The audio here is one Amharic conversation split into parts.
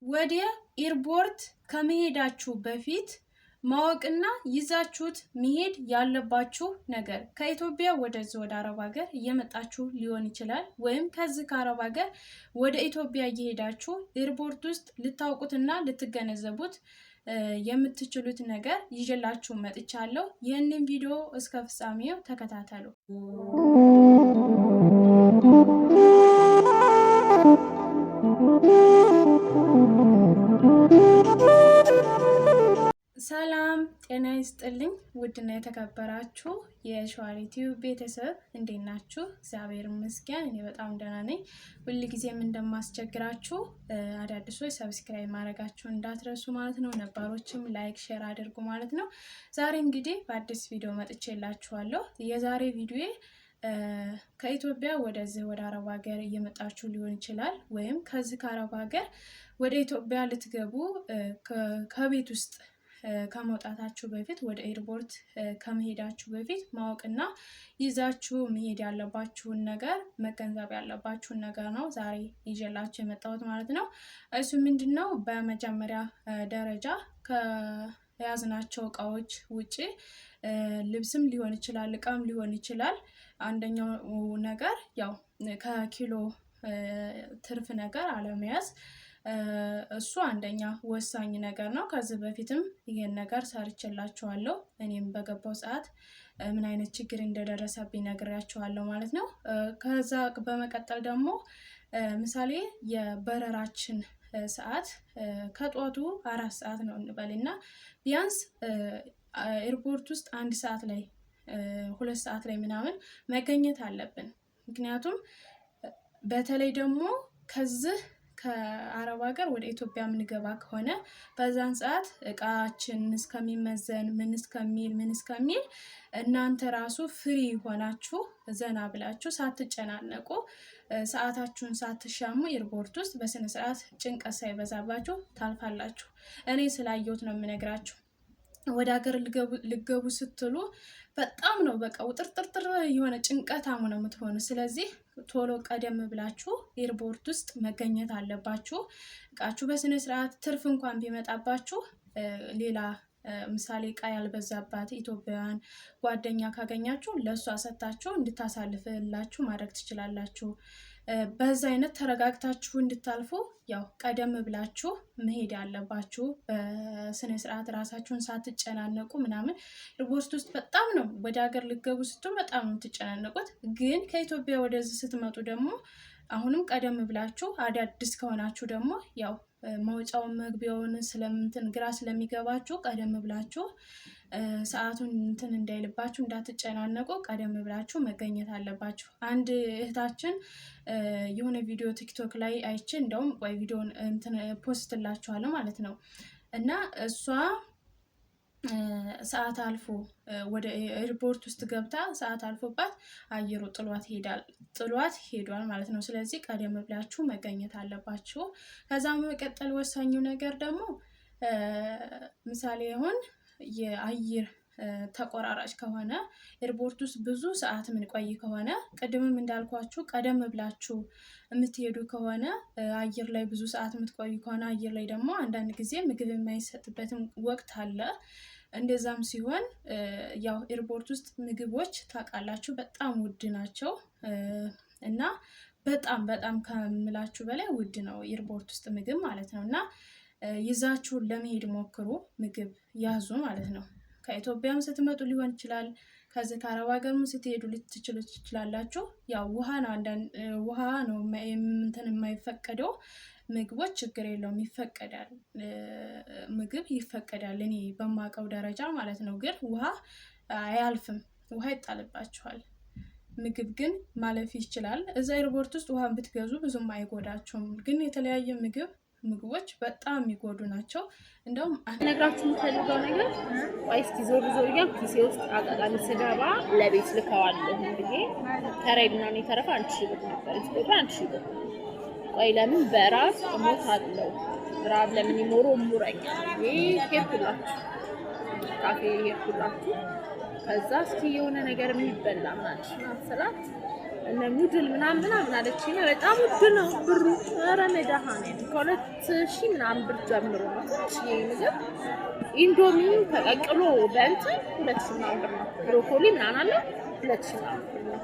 ወደ ኤርፖርት ከመሄዳችሁ በፊት ማወቅና ይዛችሁት መሄድ ያለባችሁ ነገር ከኢትዮጵያ ወደዚህ ወደ አረብ ሀገር እየመጣችሁ ሊሆን ይችላል ወይም ከዚህ ከአረብ ሀገር ወደ ኢትዮጵያ እየሄዳችሁ ኤርፖርት ውስጥ ልታውቁትና ልትገነዘቡት የምትችሉት ነገር ይዤላችሁ መጥቻለሁ። ይህንን ቪዲዮ እስከ ፍጻሜው ተከታተሉ። ሰላም ጤና ይስጥልኝ። ውድና የተከበራችሁ የሸዋር ዩቲዩብ ቤተሰብ እንዴት ናችሁ? እግዚአብሔር ይመስገን እኔ በጣም ደህና ነኝ። ሁልጊዜም እንደማስቸግራችሁ አዳዲሶች ሰብስክራይብ ማድረጋችሁ እንዳትረሱ ማለት ነው። ነባሮችም ላይክ ሼር አድርጉ ማለት ነው። ዛሬ እንግዲህ በአዲስ ቪዲዮ መጥቼላችኋለሁ። የዛሬ ቪዲዮ ከኢትዮጵያ ወደዚህ ወደ አረብ ሀገር እየመጣችሁ ሊሆን ይችላል ወይም ከዚህ ከአረብ ሀገር ወደ ኢትዮጵያ ልትገቡ ከቤት ውስጥ ከመውጣታችሁ በፊት ወደ ኤርፖርት ከመሄዳችሁ በፊት ማወቅና ይዛችሁ መሄድ ያለባችሁን ነገር መገንዘብ ያለባችሁን ነገር ነው ዛሬ ይዤላችሁ የመጣሁት ማለት ነው። እሱ ምንድነው? በመጀመሪያ ደረጃ ከያዝናቸው እቃዎች ውጪ ልብስም ሊሆን ይችላል እቃም ሊሆን ይችላል። አንደኛው ነገር ያው ከኪሎ ትርፍ ነገር አለመያዝ እሱ አንደኛ ወሳኝ ነገር ነው። ከዚህ በፊትም ይሄን ነገር ሰርቼላችኋለሁ። እኔም በገባው ሰዓት ምን አይነት ችግር እንደደረሰብኝ ነግሬያችኋለሁ ማለት ነው። ከዛ በመቀጠል ደግሞ ምሳሌ የበረራችን ሰዓት ከጧቱ 4 ሰዓት ነው እንበልና ቢያንስ ኤርፖርት ውስጥ 1 ሰዓት ላይ 2 ሰዓት ላይ ምናምን መገኘት አለብን። ምክንያቱም በተለይ ደግሞ ከዚህ ከአረብ ሀገር ወደ ኢትዮጵያ ምንገባ ከሆነ በዛን ሰዓት እቃችን እስከሚመዘን ምን እስከሚል እናንተ ራሱ ፍሪ ሆናችሁ ዘና ብላችሁ ሳትጨናነቁ ሰዓታችሁን ሳትሻሙ ኤርፖርት ውስጥ በስነ ስርዓት ጭንቀት ሳይበዛባችሁ ታልፋላችሁ። እኔ ስላየሁት ነው የምነግራችሁ። ወደ ሀገር ልገቡ ስትሉ በጣም ነው በቃ ውጥርጥርጥር የሆነ ጭንቀታሙ ነው የምትሆኑ። ስለዚህ ቶሎ ቀደም ብላችሁ ኤርፖርት ውስጥ መገኘት አለባችሁ። እቃችሁ በስነ ስርዓት ትርፍ እንኳን ቢመጣባችሁ ሌላ ምሳሌ እቃ ያልበዛባት ኢትዮጵያውያን ጓደኛ ካገኛችሁ ለሷ ሰጣችሁ እንድታሳልፍላችሁ ማድረግ ትችላላችሁ። በዛ አይነት ተረጋግታችሁ እንድታልፉ ያው ቀደም ብላችሁ መሄድ ያለባችሁ በስነ ስርዓት ራሳችሁን ሳትጨናነቁ ምናምን። ኤርፖርት ውስጥ በጣም ነው ወደ ሀገር ልገቡ ስትሉ በጣም ነው የምትጨናነቁት። ግን ከኢትዮጵያ ወደዚህ ስትመጡ ደግሞ አሁንም ቀደም ብላችሁ አዳዲስ ከሆናችሁ ደግሞ ያው መውጫውን መግቢያውን ስለምንትን ግራ ስለሚገባችሁ ቀደም ብላችሁ ሰዓቱን እንትን እንዳይልባችሁ እንዳትጨናነቁ ቀደም ብላችሁ መገኘት አለባችሁ። አንድ እህታችን የሆነ ቪዲዮ ቲክቶክ ላይ አይቼ እንደውም ቆይ ቪዲዮን እንትን ፖስትላችኋለሁ ማለት ነው። እና እሷ ሰዓት አልፎ ወደ ኤርፖርት ውስጥ ገብታ ሰዓት አልፎባት አየሩ ጥሏት ሄዷል ማለት ነው። ስለዚህ ቀደም ብላችሁ መገኘት አለባችሁ። ከዛ በመቀጠል ወሳኙ ነገር ደግሞ ምሳሌ አሁን የአየር ተቆራራጭ ከሆነ ኤርፖርት ውስጥ ብዙ ሰዓት ምን ቆይ ከሆነ ቅድምም እንዳልኳችሁ ቀደም ብላችሁ የምትሄዱ ከሆነ አየር ላይ ብዙ ሰዓት የምትቆይ ከሆነ አየር ላይ ደግሞ አንዳንድ ጊዜ ምግብ የማይሰጥበትም ወቅት አለ። እንደዛም ሲሆን ያው ኤርፖርት ውስጥ ምግቦች ታውቃላችሁ በጣም ውድ ናቸው እና በጣም ከምላችሁ በላይ ውድ ነው ኤርፖርት ውስጥ ምግብ ማለት ነው። እና ይዛችሁን ለመሄድ ሞክሩ፣ ምግብ ያዙ ማለት ነው። ከኢትዮጵያም ስትመጡ ሊሆን ይችላል፣ ከዚህ ከአረብ ሀገርም ስትሄዱ ልትችሉ ትችላላችሁ። ያው ውሃ ነው እንትን የማይፈቀደው። ምግቦች ችግር የለውም ይፈቀዳል፣ ምግብ ይፈቀዳል እኔ በማውቀው ደረጃ ማለት ነው። ግን ውሃ አያልፍም፣ ውሃ ይጣልባችኋል። ምግብ ግን ማለፍ ይችላል። እዛ ኤርፖርት ውስጥ ውሃን ብትገዙ ብዙም አይጎዳችሁም። ግን የተለያየ ምግቦች በጣም የሚጎዱ ናቸው። እንደውም ነግራችሁ የምፈልገው ነገር ወይስ ዞር እያልኩ ኪሴ ውስጥ አቃቃሚ ስገባ ለቤት ልከዋለሁ እንዴ ከራይድና ነው የተረፈ 1000 ብር ነበር። እስከዛ 1000 ብር ወይ ለምን በራስ እሞታለሁ ራብ ለምን ይሞሩ ሙረኛ ሄድኩላችሁ ካፌ ሄድኩላችሁ። ከዛ እስኪ የሆነ ነገር የሚበላ ማለት ነው ስላት እነ ኑድል ምናምን አለችኝ። በጣም ውድ ነው ብሩ። ኧረ መድኃኒዓለም ከ2000 ምናምን ብር ጀምሮ ነው ትንሽዬ ምግብ። ኢንዶሚ ተቀቅሎ በእንትን 2000 ምናምን ብር ነው። ብሮኮሊ ምናምን አለ 2000 ምናምን ብር ነው።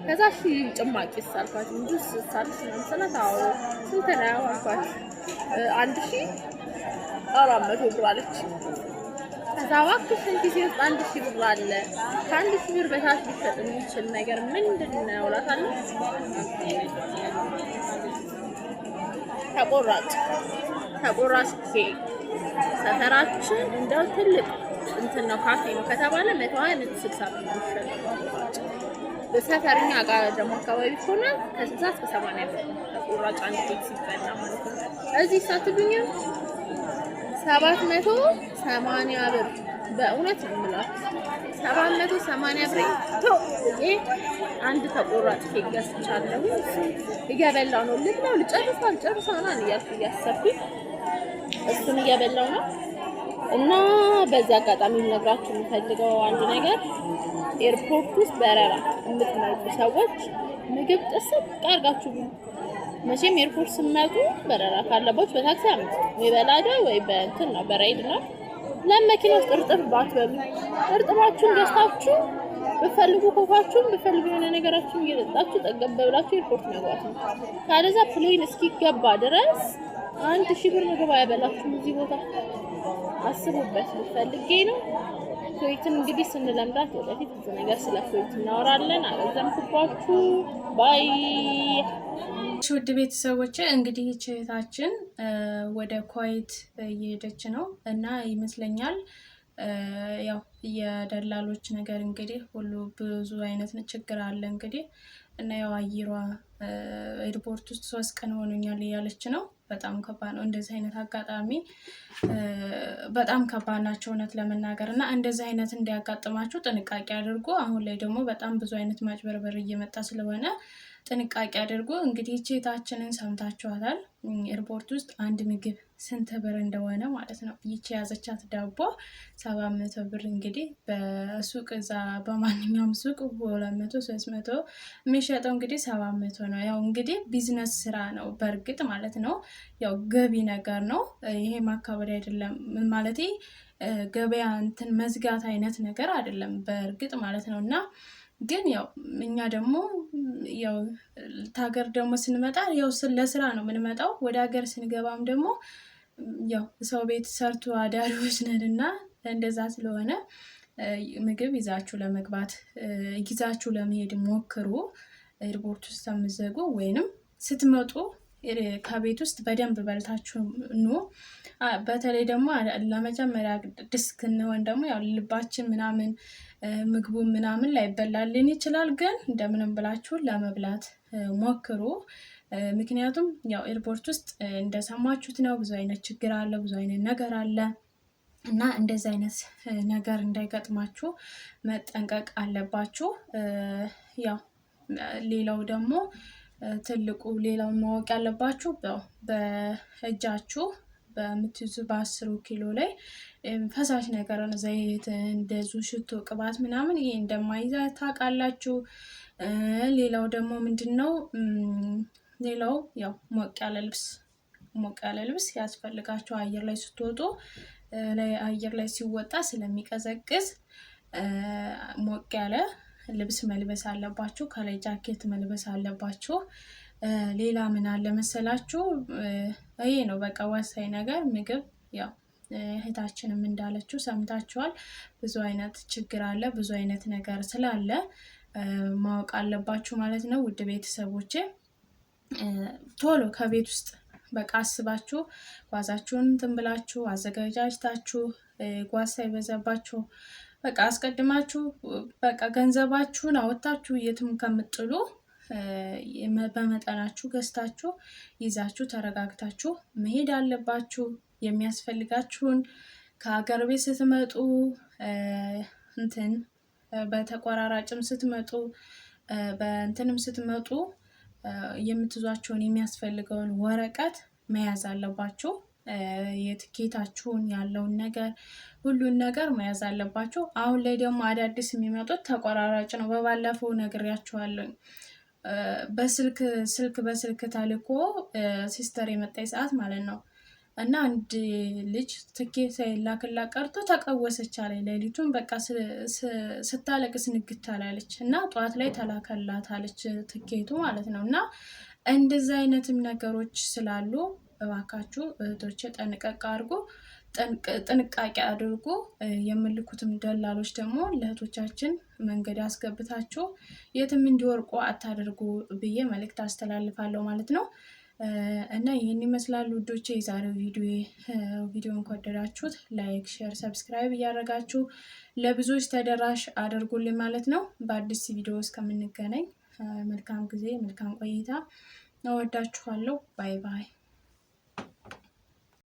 ከዛ እሺ ጭማቂ ሳልኳት ጁስ ሳልስ ምናምን አዎ ስንት ነው አልኳት። 1400 ብር አለች። ከዛ እባክሽን ጊዜ ውስጥ 1000 ብር አለ፣ ከ1000 ብር በታች ሊሸጥ የሚችል ነገር ምንድን ነው እላታለሁ። ተቆራጭ ኬክ ሰፈራችን እንደው ትልቅ እንትን ነው ካፌ ነው ከተባለ 120 160 ብር ይሸጣል። በሰፈርኛ ጋር ደግሞ አካባቢ ከሆነ ከ60 እስከ 80 ብር ተቆራጭ አንድ ኬክ ሲበላ ማለት ነው። እዚህ ሳትሉኝም 780 ብር በእውነት ነው የምላችሁ። 780 ብር አንድ ተቆራጭ ኬክ ገዝቻለሁ። እየበላሁ ነው። ልብላው ልጨርሰው ነው እያልኩ እያሰብኩኝ እሱን እየበላሁ ነው። እና በዚህ አጋጣሚ ልነግራችሁ የምፈልገው አንድ ነገር ኤርፖርት ውስጥ በረራ የምትመጡ ሰዎች ምግብ ጥስቅ አድርጋችሁ መቼም ኤርፖርት ስትመጡ በረራ ካለባችሁ በታክሲ አምጡ፣ ወይ በላዳ ወይ በእንትን ነው በራይድ ነው። ለመኪና ውስጥ እርጥብ ባትበሉ፣ እርጥባችሁን ገዝታችሁ ብፈልጉ ኮካችሁን ብፈልጉ የሆነ ነገራችሁን እየጠጣችሁ ጠገብ ብላችሁ ኤርፖርት መግባት ነው። ካለዛ ፕሌን እስኪገባ ድረስ 1000 ብር ምግብ አይበላችሁም። እዚህ ቦታ አስቡበት ፈልጌ ነው። ኩዌትን እንግዲህ ስንለምዳት ወደፊት ብዙ ነገር ስለ ኩዌት እናወራለን። አረዘምኩባችሁ። ባይ ውድ ቤተሰቦች እንግዲህ እህታችን ወደ ኩዌት እየሄደች ነው እና ይመስለኛል ያው የደላሎች ነገር እንግዲህ ሁሉ ብዙ አይነት ችግር አለ እንግዲህ እና ያው አየሯ ኤርፖርት ውስጥ 3 ቀን ሆኖኛል እያለች ነው። በጣም ከባድ ነው እንደዚህ አይነት አጋጣሚ በጣም ከባድ ናቸው እውነት ለመናገር እና እንደዚህ አይነት እንዲያጋጥማችሁ ጥንቃቄ አድርጉ። አሁን ላይ ደግሞ በጣም ብዙ አይነት ማጭበርበር እየመጣ ስለሆነ ጥንቃቄ አድርጉ። እንግዲህ እህታችንን ሰምታችኋታል። ኤርፖርት ውስጥ አንድ ምግብ ስንት ብር እንደሆነ ማለት ነው። ይቺ ያዘቻት ዳቦ 700 ብር እንግዲህ በሱቅ እዛ በማንኛውም ሱቅ 200 300 የሚሸጠው እንግዲህ 700 ነው። ያው እንግዲህ ቢዝነስ ስራ ነው በእርግጥ ማለት ነው። ያው ገቢ ነገር ነው ይሄ ማካበድ አይደለም ማለት ገበያ እንትን መዝጋት አይነት ነገር አይደለም በእርግጥ ማለት ነው። እና ግን ያው እኛ ደግሞ ያው ታገር ደግሞ ስንመጣ ያው ለስራ ነው የምንመጣው። ወደ ሀገር ስንገባም ደግሞ ያው ሰው ቤት ሰርቶ አዳሪዎች ነንና እንደዛ ስለሆነ ምግብ ይዛችሁ ለመግባት ይዛችሁ ለመሄድ ሞክሩ። ኤርፖርት ውስጥ ተምዘጉ ወይንም ስትመጡ ከቤት ውስጥ በደንብ በልታችሁ ኑ። በተለይ ደግሞ ለመጀመሪያ ዲስክ እንሆን ደግሞ ያው ልባችን ምናምን ምግቡ ምናምን ላይበላልን ይችላል። ግን እንደምንም ብላችሁ ለመብላት ሞክሩ። ምክንያቱም ያው ኤርፖርት ውስጥ እንደሰማችሁት ነው ብዙ አይነት ችግር አለ፣ ብዙ አይነት ነገር አለ እና እንደዚህ አይነት ነገር እንዳይገጥማችሁ መጠንቀቅ አለባችሁ። ያው ሌላው ደግሞ ትልቁ ሌላው ማወቅ ያለባችሁ በእጃችሁ በምትይዙ በ10 ኪሎ ላይ ፈሳሽ ነገር ዘይት፣ እንደዙ ሽቶ፣ ቅባት ምናምን ይሄ እንደማይዛ ታውቃላችሁ። ሌላው ደግሞ ምንድነው ሌላው ያው ሞቅ ያለ ልብስ ያስፈልጋችሁ። አየር ላይ ስትወጡ አየር ላይ ሲወጣ ስለሚቀዘቅዝ ሞቅ ያለ ልብስ መልበስ አለባችሁ። ከላይ ጃኬት መልበስ አለባችሁ። ሌላ ምን አለ መሰላችሁ? ይሄ ነው በቃ ወሳኝ ነገር ምግብ። ያው እህታችንም እንዳለችው ሰምታችኋል። ብዙ አይነት ችግር አለ፣ ብዙ አይነት ነገር ስላለ ማወቅ አለባችሁ ማለት ነው። ውድ ቤተሰቦቼ ቶሎ ከቤት ውስጥ በቃ አስባችሁ ጓዛችሁን እንትን ብላችሁ አዘጋጃጅታችሁ ጓዝ ሳይበዛባችሁ በቃ አስቀድማችሁ በቃ ገንዘባችሁን አወጣችሁ የትም ከምጥሉ በመጠናችሁ ገዝታችሁ ይዛችሁ ተረጋግታችሁ መሄድ አለባችሁ። የሚያስፈልጋችሁን ከሀገር ቤት ስትመጡ እንትን በተቆራራጭም ስትመጡ በእንትንም ስትመጡ የምትዟቸውን የሚያስፈልገውን ወረቀት መያዝ አለባችሁ። የትኬታችሁን ያለውን ነገር ሁሉን ነገር መያዝ አለባችሁ። አሁን ላይ ደግሞ አዳዲስ የሚመጡት ተቆራራጭ ነው። በባለፈው ነግሬያችኋለሁ። በስልክ ተልኮ ሲስተር የመጣይ ሰዓት ማለት ነው። እና አንድ ልጅ ትኬት ሳይላክላት ቀርቶ ተቀወሰች አለኝ። ሌሊቱን በቃ ስታለቅስ ንግት አላለች እና ጠዋት ላይ ተላከላት አለች ትኬቱ ማለት ነው። እና እንደዚህ አይነትም ነገሮች ስላሉ እባካችሁ እህቶቼ ጠንቀቅ አድርጎ ጥንቃቄ አድርጎ የምልኩትም ደላሎች ደግሞ ለእህቶቻችን መንገድ አስገብታችሁ የትም እንዲወርቁ አታደርጉ ብዬ መልእክት አስተላልፋለሁ ማለት ነው። እና ይህን ይመስላሉ ውዶቼ የዛሬው ቪዲዮን ከወደዳችሁት ላይክ፣ ሼር፣ ሰብስክራይብ እያደረጋችሁ ለብዙዎች ተደራሽ አድርጉልኝ ማለት ነው። በአዲስ ቪዲዮ እስከምንገናኝ መልካም ጊዜ፣ መልካም ቆይታ። እወዳችኋለሁ። ባይ ባይ።